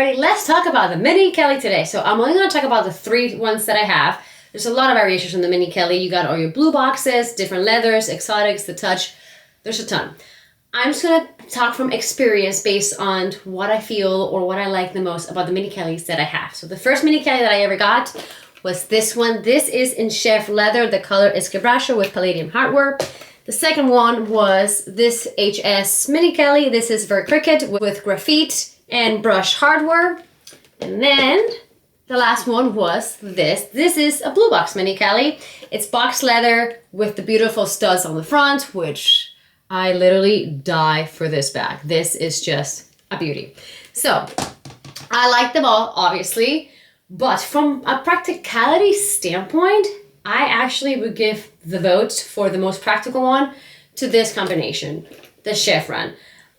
everybody, let's talk about the Mini Kelly today. So I'm only going to talk about the 3 ones that I have. There's a lot of variations from the Mini Kelly. You got all your blue boxes, different leathers, exotics, the touch. There's a ton. I'm just going to talk from experience based on what I feel or what I like the most about the Mini Kellys that I have. So the first Mini Kelly that I ever got was this one. This is in Chèvre leather. The color is Quebracho with palladium hardware. The second one was this HS Mini Kelly. This is Ver Cricket with graphite and brush hardware. And then the last one was this. This is a blue box Mini Kelly. It's box leather with the beautiful studs on the front, which I literally die for this bag. This is just a beauty. So I like them all, obviously, but from a practicality standpoint, I actually would give the vote for the most practical one to this combination, the Chèvre.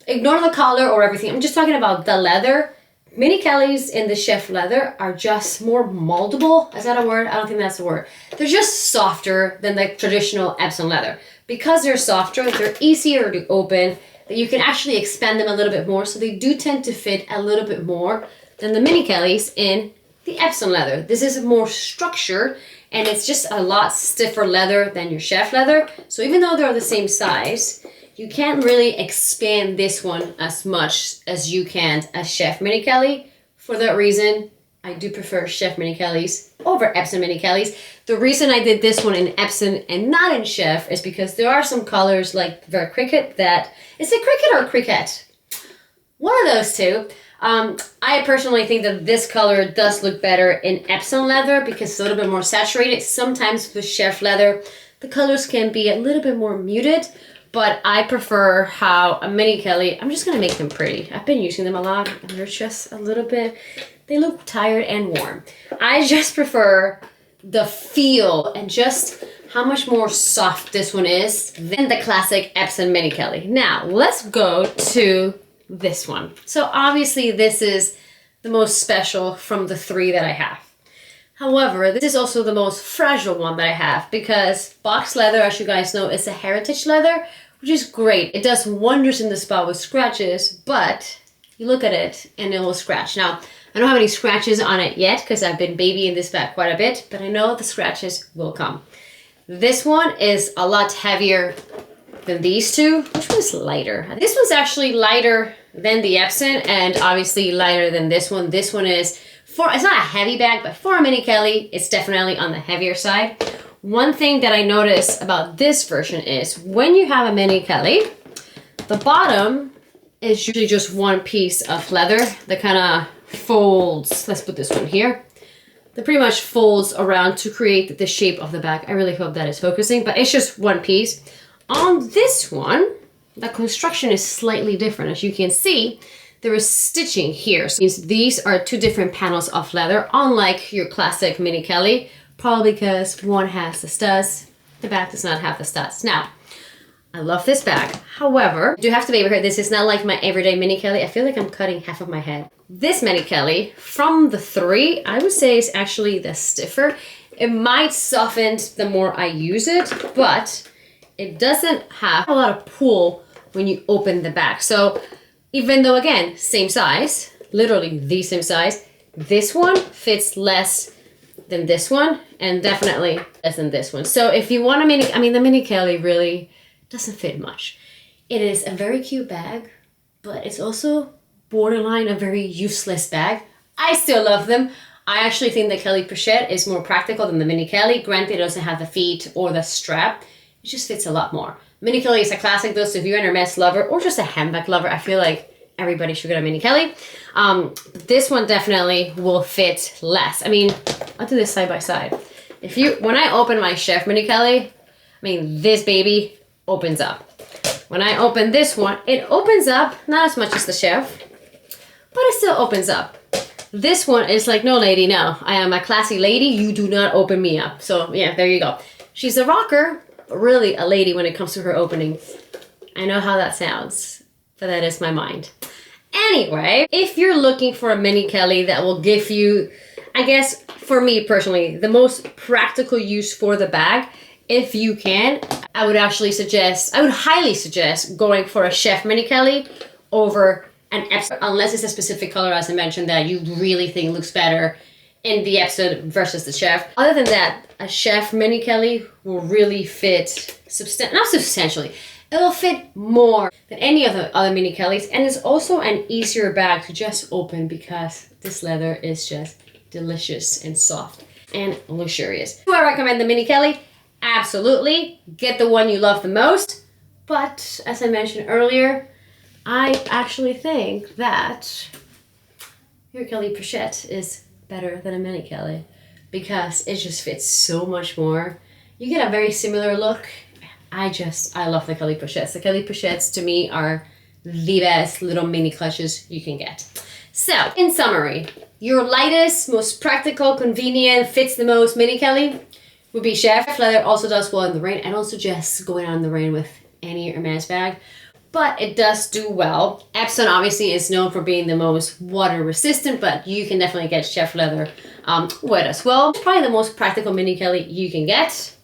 Ignore the color or everything. I'm just talking about the leather. Mini Kellys in the Chèvre leather are just more moldable. Is that a word? I don't think that's a word. They're just softer than the traditional Epsom leather. Because they're softer, they're easier to open, that you can actually expand them a little bit more. So they do tend to fit a little bit more than the Mini Kellys in the Epsom leather. This is more structured and it's just a lot stiffer leather than your Chèvre leather. So even though they're the same size, you can't really expand this one as much as you can a Chèvre Mini Kelly. For that reason, I do prefer Chèvre Mini Kellys over Epsom Mini Kellys. The reason I did this one in Epsom and not in Chèvre is because there are some colors like Ver Cricket that, is it cricket or cricket? One of those two. I personally think that this color does look better in Epsom leather because it's a little bit more saturated. Sometimes with Chèvre leather, the colors can be a little bit more muted. But I prefer how a Mini Kelly, I'm just going to make them pretty. I've been using them a lot and they're just a little bit, they look tired and warm. I just prefer the feel and just how much more soft this one is than the classic Epsom Mini Kelly. Now, let's go to this one. So obviously this is the most special from the 3 that I have. However, this is also the most fragile one that I have because box leather, as you guys know, is a heritage leather, which is great. It does wonders in the spot with scratches, but you look at it and it will scratch. Now, I don't have any scratches on it yet because I've been babying this bag quite a bit, but I know the scratches will come. This one is a lot heavier than these two. Which one is lighter? This one's actually lighter than the Epsom and obviously lighter than this one. This one is it's not a heavy bag, but for a Mini Kelly, it's definitely on the heavier side. One thing that I noticed about this version is when you have a Mini Kelly, the bottom is usually just one piece of leather that kind of folds. Let's put this one here. That pretty much folds around to create the shape of the bag. I really hope that is focusing, but it's just one piece. On this one, the construction is slightly different. As you can see, there is stitching here. So these are 2 different panels of leather, unlike your classic Mini Kelly, probably because one has the studs, the back does not have the studs. Now, I love this bag. However, you do have to be able to hear this is not like my everyday Mini Kelly. I feel like I'm cutting half of my head. This Mini Kelly, from the 3, I would say is actually the stiffer. It might soften the more I use it, but it doesn't have a lot of pull when you open the bag. So even though, again, same size, literally the same size, this one fits less than this one and definitely less than this one. So if you want a Mini, the Mini Kelly really doesn't fit much. It is a very cute bag, but it's also borderline a very useless bag. I still love them. I actually think the Kelly Pochette is more practical than the Mini Kelly. Granted, it doesn't have the feet or the strap. It just fits a lot more. Mini Kelly is a classic though, so if you're an Hermes lover or just a handbag lover, I feel like everybody should get a Mini Kelly. This one definitely will fit less. I'll do this side by side. When I open my Chèvre Mini Kelly, this baby opens up. When I open this one, it opens up, not as much as the Chèvre, but it still opens up. This one is like, no lady, no. I am a classy lady, you do not open me up. So yeah, there you go. She's a rocker, but really a lady when it comes to her opening. I know how that sounds, but that is my mind. Anyway, if you're looking for a Mini Kelly that will give you, I guess, for me personally, the most practical use for the bag, if you can, I would highly suggest going for a Chèvre Mini Kelly over an Epsom, unless it's a specific color, as I mentioned, that you really think looks better in the Epsom versus the Chèvre. Other than that, a Chèvre Mini Kelly will really fit, not substantially, it'll fit more than any of the other Mini Kellys, and it's also an easier bag to just open because this leather is just delicious and soft and luxurious. Do I recommend the Mini Kelly? Absolutely. Get the one you love the most. But as I mentioned earlier, I actually think that your Kelly Pochette is better than a Mini Kelly because it just fits so much more. You get a very similar look. I love the Kelly Pochettes. The Kelly Pochettes to me are the best little mini clutches you can get. So, in summary, your lightest, most practical, convenient, fits the most Mini Kelly would be Chèvre. Leather also does well in the rain, and also just going out in the rain with any Hermes bag. But it does do well. Epsom obviously is known for being the most water resistant, but you can definitely get Chèvre leather wet as well. It's probably the most practical Mini Kelly you can get.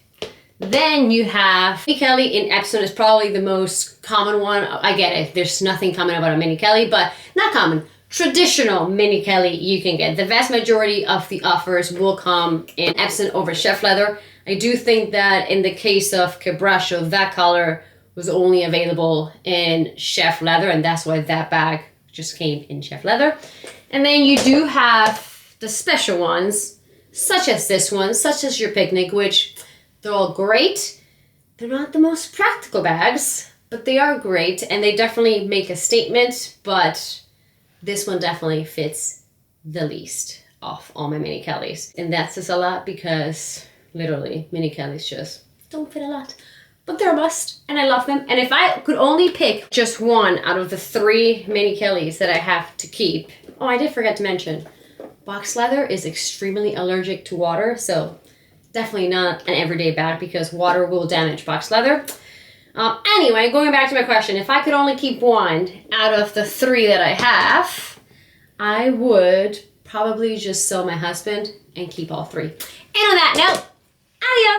Then you have Mini Kelly in Epsom is probably the most common one. I get it. There's nothing common about a Mini Kelly, but not common. Traditional Mini Kelly you can get. The vast majority of the offers will come in Epsom over Chèvre leather. I do think that in the case of Cabrascio, that color was only available in Chèvre leather, and that's why that bag just came in Chèvre leather. And then you do have the special ones, such as this one, such as your picnic, which they're all great. They're not the most practical bags, but they are great, and they definitely make a statement, but this one definitely fits the least of all my Mini Kellys. And that says a lot because literally Mini Kellys just don't fit a lot. But they're a must, and I love them. And if I could only pick just one out of the 3 Mini Kellys that I have to keep, oh, I did forget to mention, box leather is extremely allergic to water, so definitely not an everyday bag because water will damage box leather. Anyway, going back to my question, if I could only keep one out of the 3 that I have, I would probably just sell my husband and keep all 3. And on that note, adios!